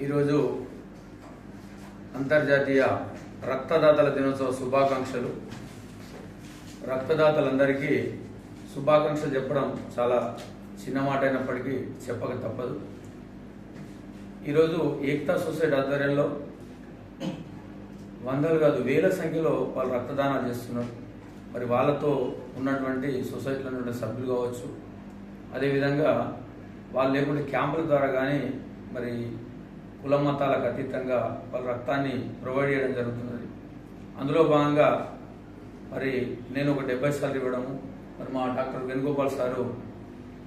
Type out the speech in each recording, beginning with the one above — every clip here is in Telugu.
ఈరోజు అంతర్జాతీయ రక్తదాతల దినోత్సవ శుభాకాంక్షలు. రక్తదాతలందరికీ శుభాకాంక్షలు చెప్పడం చాలా చిన్న మాట అయినప్పటికీ చెప్పక తప్పదు. ఈరోజు ఏక్తా సొసైటీ ఆధ్వర్యంలో వందలు కాదు వేల సంఖ్యలో వాళ్ళు రక్తదానాలు చేస్తున్నారు. మరి వాళ్ళతో ఉన్నటువంటి సొసైటీలో ఉన్నటువంటి సభ్యులు కావచ్చు, అదేవిధంగా వాళ్ళు లేకుంటే క్యాంపుల ద్వారా కానీ మరి కుల మతాలకు అతీతంగా వాళ్ళ రక్తాన్ని ప్రొవైడ్ చేయడం జరుగుతున్నది. అందులో భాగంగా మరి నేను ఒక 70 సార్లు ఇవ్వడము, మరి మా డాక్టర్ వేణుగోపాల్ సారు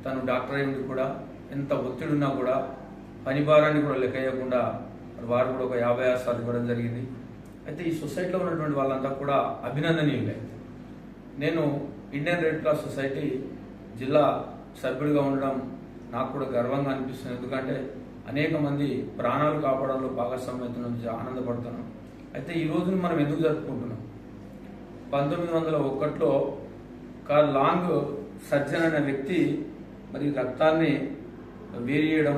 తను డాక్టర్ అయ్యింది కూడా ఎంత ఒత్తిడి ఉన్నా కూడా పని భారాన్ని కూడా లెక్క వేయకుండా మరి వారు కూడా ఒక 56 సార్లు ఇవ్వడం జరిగింది. అయితే ఈ సొసైటీలో ఉన్నటువంటి వాళ్ళంతా కూడా అభినందనీయులే. నేను ఇండియన్ రెడ్ క్రాస్ సొసైటీ జిల్లా సభ్యుడిగా ఉండడం నాకు కూడా గర్వంగా అనిపిస్తుంది. ఎందుకంటే అనేక మంది ప్రాణాలు కాపాడంలో భాగస్వామ్యం ఆనందపడుతున్నాం. అయితే ఈ రోజును మనం ఎందుకు జరుపుకుంటున్నాం? 1901లో కార్ల్ లాంగ్ సర్జన్ అనే వ్యక్తి మరి రక్తాన్ని వేరు చేయడం,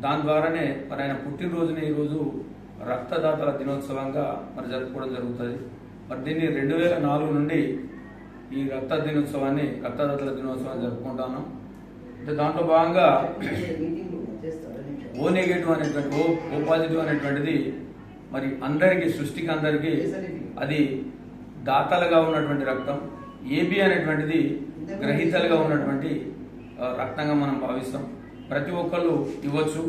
దాని ద్వారానే మరి ఆయన పుట్టినరోజుని ఈరోజు రక్తదాతల దినోత్సవంగా మరి జరుపుకోవడం జరుగుతుంది. మరి దీన్ని 2004 నుండి ఈ రక్తదాతల దినోత్సవాన్ని జరుపుకుంటాను. దాంట్లో భాగంగా ఓ నెగటివ్ అనేటువంటి ఓ పాజిటివ్ అనేటువంటిది మరి అందరికీ సృష్టికి అందరికీ అది దాతలుగా ఉన్నటువంటి రక్తం, ఏబి అనేటువంటిది గ్రహీతలుగా ఉన్నటువంటి రక్తంగా మనం భావిస్తాం. ప్రతి ఒక్కళ్ళు ఇవ్వచ్చు,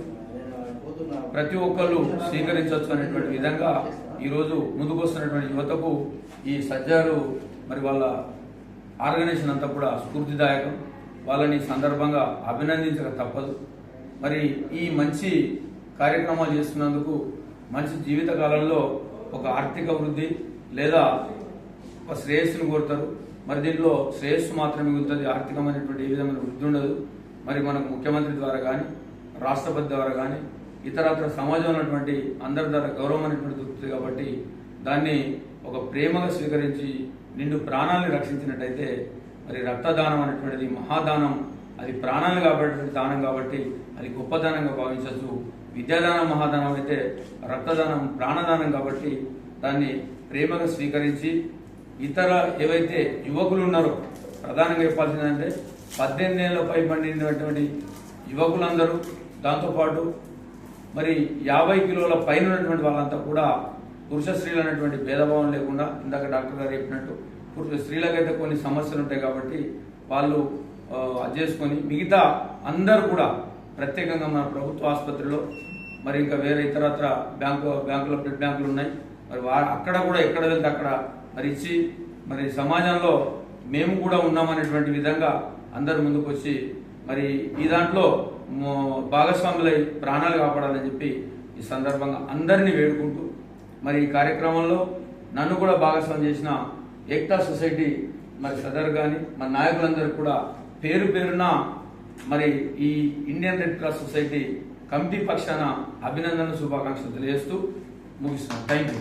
ప్రతి ఒక్కళ్ళు స్వీకరించవచ్చు అనేటువంటి విధంగా ఈరోజు ముందుకు వస్తున్నటువంటి యువతకు ఈ సజ్జాలు మరి వాళ్ళ ఆర్గనైజేషన్ అంతా కూడా స్ఫూర్తిదాయకం. వాళ్ళని సందర్భంగా అభినందించక తప్పదు. మరి ఈ మంచి కార్యక్రమాలు చేస్తున్నందుకు మంచి జీవిత కాలంలో ఒక ఆర్థిక వృద్ధి లేదా ఒక శ్రేయస్సును కోరుతారు. మరి దీనిలో శ్రేయస్సు మాత్రమే మిగులుతుంది, ఆర్థికమైనటువంటి ఏ విధమైన వృద్ధి ఉండదు. మరి మనకు ముఖ్యమంత్రి ద్వారా కానీ రాష్ట్రపతి ద్వారా కానీ ఇతరత్ర సమాజంలో ఉన్నటువంటి అందరి ద్వారా గౌరవం అనేటువంటి దొరుకుతుంది. కాబట్టి దాన్ని ఒక ప్రేమగా స్వీకరించి నిండు ప్రాణాలను రక్షించినట్టయితే మరి రక్తదానం అనేటువంటిది మహాదానం, అది ప్రాణాలు కాబట్టి దానం కాబట్టి అది గొప్పదానంగా భావించవచ్చు. విద్యాదానం మహాదానం అయితే రక్తదానం ప్రాణదానం కాబట్టి దాన్ని ప్రేమగా స్వీకరించి ఇతర ఏవైతే యువకులు ఉన్నారో ప్రధానంగా చెప్పాల్సిందంటే 18 ఏళ్ల పైబడినటువంటి యువకులందరూ, దాంతోపాటు మరి 50 కిలోల పైన ఉన్నటువంటి వాళ్ళంతా కూడా పురుష స్త్రీలు అనేటువంటి భేదభావం లేకుండా ఇందాక డాక్టర్ గారు చెప్పినట్టు స్త్రీలకైతే కొన్ని సమస్యలు ఉంటాయి కాబట్టి వాళ్ళు అది చేసుకొని మిగతా అందరూ కూడా ప్రత్యేకంగా మన ప్రభుత్వ ఆసుపత్రిలో మరి ఇంకా వేరే ఇతరత్ర బ్యాంకులో బ్లడ్ బ్యాంకులు ఉన్నాయి. మరి అక్కడ కూడా ఎక్కడ వెళ్తే అక్కడ మరి ఇచ్చి మరి సమాజంలో మేము కూడా ఉన్నామనేటువంటి విధంగా అందరు ముందుకు వచ్చి మరి ఈ దాంట్లో భాగస్వాములై ప్రాణాలు కాపాడాలని చెప్పి ఈ సందర్భంగా అందరినీ వేడుకుంటూ మరి ఈ కార్యక్రమంలో నన్ను కూడా భాగస్వామ్యం చేసిన ఏక్తా సొసైటీ మరి సదర్ కానీ మన నాయకులందరూ కూడా పేరు పేరున మరి ఈ Indian red cross society committee పక్షాన అభినందన శుభాకాంక్షలు తెలియజేస్తూ ముగిస్తున్నాను. Thank you.